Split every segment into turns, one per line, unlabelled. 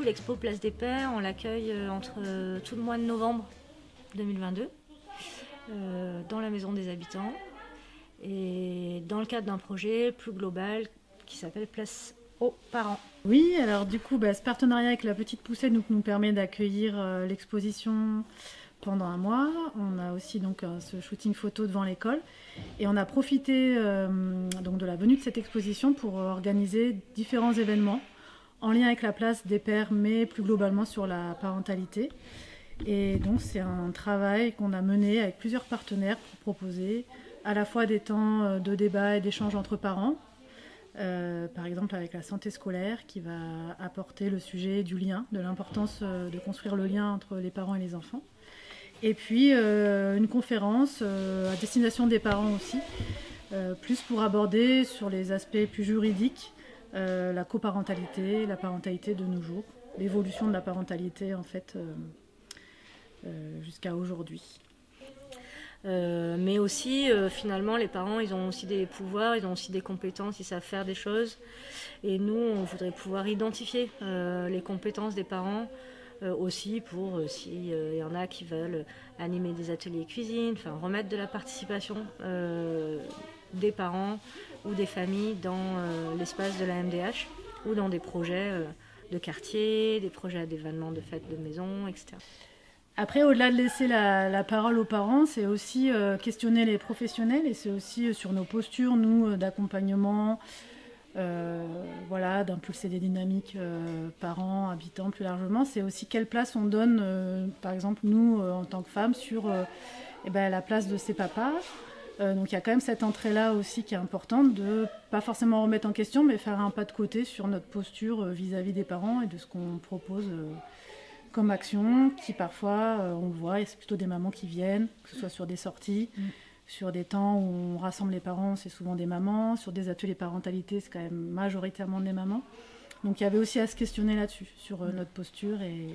l'expo Place des Pères, on l'accueille entre tout le mois de novembre 2022 dans la Maison des Habitants et dans le cadre d'un projet plus global qui s'appelle Place aux Parents.
Oui, alors du coup, ce partenariat avec la Petite Poussette nous permet d'accueillir l'exposition pendant un mois. On a aussi donc ce shooting photo devant l'école et on a profité donc de la venue de cette exposition pour organiser différents événements en lien avec la place des pères, mais plus globalement sur la parentalité. Et donc c'est un travail qu'on a mené avec plusieurs partenaires pour proposer à la fois des temps de débat et d'échange entre parents, par exemple avec la santé scolaire qui va apporter le sujet du lien, de l'importance de construire le lien entre les parents et les enfants. Et puis une conférence à destination des parents aussi, plus pour aborder sur les aspects plus juridiques, la coparentalité, la parentalité de nos jours, l'évolution de la parentalité en fait jusqu'à aujourd'hui.
Mais aussi, finalement, les parents, ils ont aussi des pouvoirs, ils ont aussi des compétences, ils savent faire des choses. Et nous, on voudrait pouvoir identifier les compétences des parents aussi pour s'il y en a qui veulent animer des ateliers cuisine, enfin remettre de la participation des parents ou des familles dans l'espace de la MDH ou dans des projets de quartier, des projets d'événements de fêtes de maison, etc.
Après, au-delà de laisser la parole aux parents, c'est aussi questionner les professionnels et c'est aussi sur nos postures, nous, d'accompagnement, d'impulser des dynamiques parents, habitants plus largement. C'est aussi quelle place on donne, par exemple, nous, en tant que femmes, sur la place de ces papas. Donc il y a quand même cette entrée-là aussi qui est importante de pas forcément remettre en question, mais faire un pas de côté sur notre posture vis-à-vis des parents et de ce qu'on propose comme action, qui parfois, on le voit, et c'est plutôt des mamans qui viennent, que ce soit sur des sorties, sur des temps où on rassemble les parents, c'est souvent des mamans, sur des ateliers parentalité, c'est quand même majoritairement des mamans. Donc il y avait aussi à se questionner là-dessus, sur notre posture et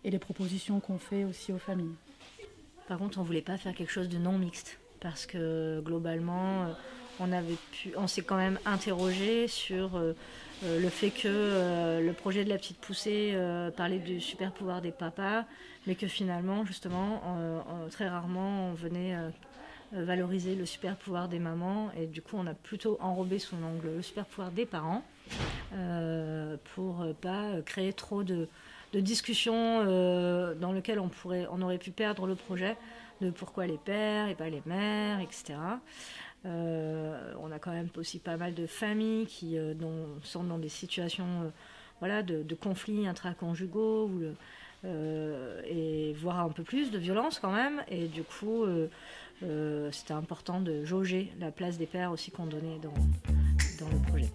les propositions qu'on fait aussi aux familles.
Par contre, on ne voulait pas faire quelque chose de non mixte, parce que globalement, on s'est quand même interrogé sur le fait que le projet de la petite poussée parlait du super pouvoir des papas, mais que finalement, justement, très rarement, on venait valoriser le super pouvoir des mamans, et du coup, on a plutôt enrobé sous l'angle le super pouvoir des parents pour pas créer trop de discussions dans lesquelles on aurait pu perdre le projet de pourquoi les pères et pas les mères, etc. On a quand même aussi pas mal de familles qui sont dans des situations de conflits intraconjugaux et voire un peu plus de violence quand même. Et du coup, c'était important de jauger la place des pères aussi qu'on donnait dans le projet.